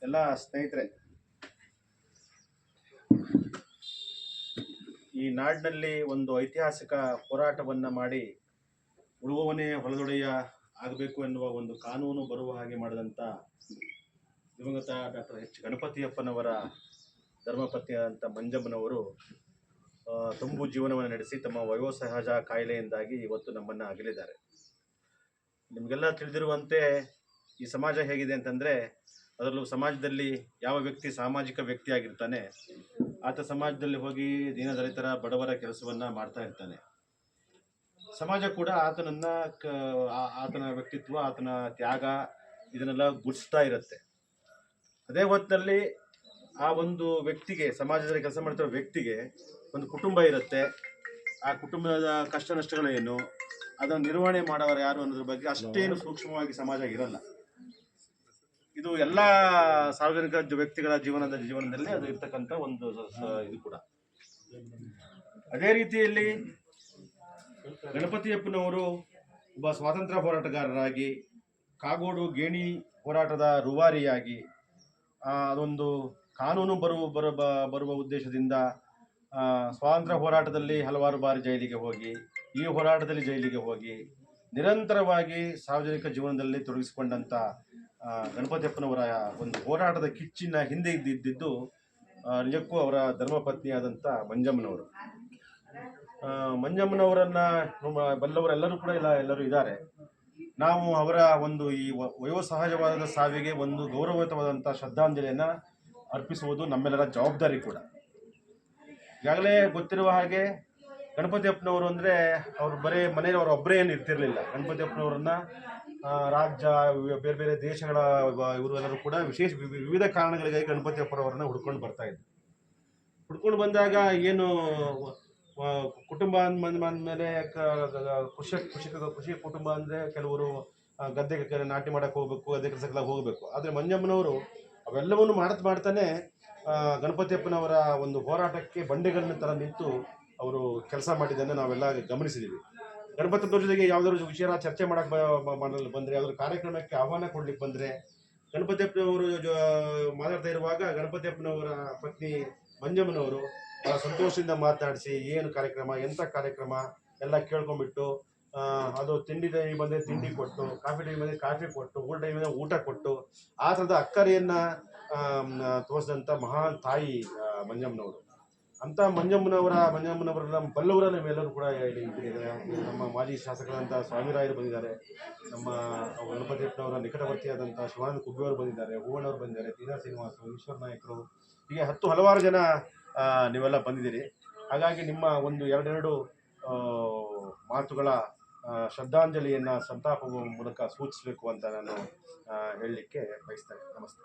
ಎಲ್ಲ ಸ್ನೇಹಿತರೆ, ಈ ನಾಡಿನಲ್ಲಿ ಒಂದು ಐತಿಹಾಸಿಕ ಹೋರಾಟವನ್ನು ಮಾಡಿ ಉಳುವವನೇ ಹೊಲದೊಡೆಯ ಆಗಬೇಕು ಎನ್ನುವ ಒಂದು ಕಾನೂನು ಬರುವ ಹಾಗೆ ಮಾಡಿದಂಥ ದಿವಂಗತ ಡಾಕ್ಟರ್ ಎಚ್ ಗಣಪತಿಯಪ್ಪನವರ ಧರ್ಮಪತ್ನಿಯಾದಂಥ ಮಂಜಮ್ಮನವರು ತುಂಬು ಜೀವನವನ್ನು ನಡೆಸಿ ತಮ್ಮ ವಯೋಸಹಜ ಕಾಯಿಲೆಯಿಂದಾಗಿ ಇವತ್ತು ನಮ್ಮನ್ನು ಅಗಲಿದ್ದಾರೆ. ನಿಮಗೆಲ್ಲ ತಿಳಿದಿರುವಂತೆ ಈ ಸಮಾಜ ಹೇಗಿದೆ ಅಂತಂದರೆ, ಅದರಲ್ಲೂ ಸಮಾಜದಲ್ಲಿ ಯಾವ ವ್ಯಕ್ತಿ ಸಾಮಾಜಿಕ ವ್ಯಕ್ತಿ ಆಗಿರ್ತಾನೆ ಆತ ಸಮಾಜದಲ್ಲಿ ಹೋಗಿ ದೀನದಲಿತರ ಬಡವರ ಕೆಲಸವನ್ನು ಮಾಡ್ತಾ ಇರ್ತಾನೆ. ಸಮಾಜ ಕೂಡ ಆತನ ವ್ಯಕ್ತಿತ್ವ, ಆತನ ತ್ಯಾಗ ಇದನ್ನೆಲ್ಲ ಗುರುತಿಸ್ತಾ ಇರುತ್ತೆ. ಅದೇ ಹೊತ್ತಿನಲ್ಲಿ ಆ ಒಂದು ವ್ಯಕ್ತಿಗೆ, ಸಮಾಜದಲ್ಲಿ ಕೆಲಸ ಮಾಡ್ತಿರೋ ವ್ಯಕ್ತಿಗೆ ಒಂದು ಕುಟುಂಬ ಇರುತ್ತೆ. ಆ ಕುಟುಂಬದ ಕಷ್ಟ ನಷ್ಟಗಳೇನು, ಅದನ್ನು ನಿರ್ವಹಣೆ ಮಾಡೋರು ಯಾರು ಅನ್ನೋದ್ರ ಬಗ್ಗೆ ಅಷ್ಟೇನು ಸೂಕ್ಷ್ಮವಾಗಿ ಸಮಾಜ ಇರಲ್ಲ. ಇದು ಎಲ್ಲ ಸಾರ್ವಜನಿಕ ವ್ಯಕ್ತಿಗಳ ಜೀವನದಲ್ಲಿ ಅದು ಇರ್ತಕ್ಕಂಥ ಒಂದು ಇದು ಕೂಡ. ಅದೇ ರೀತಿಯಲ್ಲಿ ಗಣಪತಿಯಪ್ಪನವರು ಒಬ್ಬ ಸ್ವಾತಂತ್ರ್ಯ ಹೋರಾಟಗಾರರಾಗಿ, ಕಾಗೋಡು ಗೇಣಿ ಹೋರಾಟದ ರೂವಾರಿಯಾಗಿ, ಅದೊಂದು ಕಾನೂನು ಬರುವ ಉದ್ದೇಶದಿಂದ ಸ್ವಾತಂತ್ರ್ಯ ಹೋರಾಟದಲ್ಲಿ ಹಲವಾರು ಬಾರಿ ಜೈಲಿಗೆ ಹೋಗಿ, ಈ ಹೋರಾಟದಲ್ಲಿ ಜೈಲಿಗೆ ಹೋಗಿ ನಿರಂತರವಾಗಿ ಸಾರ್ವಜನಿಕ ಜೀವನದಲ್ಲಿ ತೊಡಗಿಸಿಕೊಂಡಂಥ ಗಣಪತಿಯಪ್ಪನವರ ಒಂದು ಹೋರಾಟದ ಕಿಚ್ಚಿನ ಹಿಂದೆ ಇದ್ದಿದ್ದು ನಿಜಕ್ಕೂ ಅವರ ಧರ್ಮಪತ್ನಿಯಾದಂಥ ಮಂಜಮ್ಮನವರು. ಮಂಜಮ್ಮನವರನ್ನು ಬಲ್ಲವರೆಲ್ಲರೂ ಕೂಡ ಎಲ್ಲರೂ ಇದ್ದಾರೆ. ನಾವು ಅವರ ಒಂದು ಈ ವಯೋಸಹಜವಾದ ಸಾವಿಗೆ ಒಂದು ಗೌರವಯುತವಾದಂಥ ಶ್ರದ್ಧಾಂಜಲಿಯನ್ನು ಅರ್ಪಿಸುವುದು ನಮ್ಮೆಲ್ಲರ ಜವಾಬ್ದಾರಿ ಕೂಡ. ಈಗಾಗಲೇ ಗೊತ್ತಿರುವ ಹಾಗೆ ಗಣಪತಿಯಪ್ಪನವರು ಅಂದರೆ ಅವರು ಬರೀ ಮನೆಯಲ್ಲಿ ಅವರು ಒಬ್ಬರೇ ಏನು ಇರ್ತಿರಲಿಲ್ಲ. ಗಣಪತಿಯಪ್ಪನವರನ್ನು ರಾಜ್ಯ, ಬೇರೆ ಬೇರೆ ದೇಶಗಳ ಇವರೆಲ್ಲರೂ ಕೂಡ ವಿವಿಧ ಕಾರಣಗಳಿಗಾಗಿ ಗಣಪತಿಯಪ್ಪನವರನ್ನು ಹುಡ್ಕೊಂಡು ಬರ್ತಾಯಿದ್ರು. ಹುಡ್ಕೊಂಡು ಬಂದಾಗ ಏನು ಕುಟುಂಬ ಅಂದಮೇಲೆ ಕೃಷಿ ಕುಟುಂಬ ಅಂದರೆ ಕೆಲವರು ಗದ್ದೆಗೆ ನಾಟಿ ಮಾಡೋಕ್ಕೆ ಹೋಗಬೇಕು, ಗದ್ದೆ ಕೆಲಸಕ್ಕೆಲ್ಲ ಹೋಗಬೇಕು. ಆದರೆ ಮಂಜಮ್ಮನವರು ಅವೆಲ್ಲವನ್ನು ಮಾಡ್ತಾನೆ ಗಣಪತಿಯಪ್ಪನವರ ಒಂದು ಹೋರಾಟಕ್ಕೆ ಬಂಡೆಗಳನ್ನ ಥರ ನಿಂತು ಅವರು ಕೆಲಸ ಮಾಡಿದ್ದನ್ನು ನಾವೆಲ್ಲ ಗಮನಿಸಿದ್ದೀವಿ. ಗಣಪತಿಯಪ್ಪನವ್ರ ಜೊತೆಗೆ ಯಾವುದಾದ್ರು ವಿಷಯ ಚರ್ಚೆ ಮಾಡಲು ಬಂದರೆ, ಯಾವುದಾದ್ರು ಕಾರ್ಯಕ್ರಮಕ್ಕೆ ಆಹ್ವಾನ ಕೊಡ್ಲಿಕ್ಕೆ ಬಂದರೆ, ಗಣಪತಿಯಪ್ಪನವರು ಮಾತಾಡ್ತಾ ಇರುವಾಗ ಗಣಪತಿಯಪ್ಪನವರ ಪತ್ನಿ ಮಂಜಮ್ಮನವರು ಭಾಳ ಸಂತೋಷದಿಂದ ಮಾತನಾಡಿಸಿ ಏನು ಕಾರ್ಯಕ್ರಮ, ಎಂಥ ಕಾರ್ಯಕ್ರಮ ಎಲ್ಲ ಕೇಳ್ಕೊಂಡ್ಬಿಟ್ಟು, ಅದು ತಿಂಡಿ ಟೈಮಿಗೆ ಬಂದರೆ ತಿಂಡಿ ಕೊಟ್ಟು, ಕಾಫಿ ಟೈಮ್ ಬಂದರೆ ಕಾಫಿ ಕೊಟ್ಟು, ಊಟ ಟೈಮ್ ಬಂದರೆ ಊಟ ಕೊಟ್ಟು, ಆ ಥರದ ಅಕ್ಕರೆಯನ್ನು ತೋರಿಸಿದಂಥ ಮಹಾನ್ ತಾಯಿ ಮಂಜಮ್ಮನವರು. ಅಂಥ ಮಂಜಮ್ಮನವರ ನಮ್ಮ ಬಲ್ಲವರ ನಾವೆಲ್ಲರೂ ಕೂಡ ನಮ್ಮ ಮಾಜಿ ಶಾಸಕರಾದಂಥ ಸ್ವಾಮಿರಾಯರು ಬಂದಿದ್ದಾರೆ, ನಮ್ಮ ಗಣಪತಿಯಪ್ಪನವರ ನಿಕಟವರ್ತಿಯಾದಂಥ ಶಿವಾನಂದ ಕುಬ್ಬಿಯವರು ಬಂದಿದ್ದಾರೆ, ಹೂವಣ್ಣವರು ಬಂದಿದ್ದಾರೆ, ತೀರಾ ಶ್ರೀನಿವಾಸ, ಈಶ್ವರ ನಾಯಕರು, ಹೀಗೆ ಹಲವಾರು ಜನ ನೀವೆಲ್ಲ ಬಂದಿದ್ದೀರಿ. ಹಾಗಾಗಿ ನಿಮ್ಮ ಒಂದು ಎರಡೆರಡು ಮಾತುಗಳ ಶ್ರದ್ಧಾಂಜಲಿಯನ್ನು ಸಂತಾಪದ ಮೂಲಕ ಸೂಚಿಸಬೇಕು ಅಂತ ನಾನು ಹೇಳಲಿಕ್ಕೆ ಬಯಸ್ತೇನೆ. ನಮಸ್ತೆ.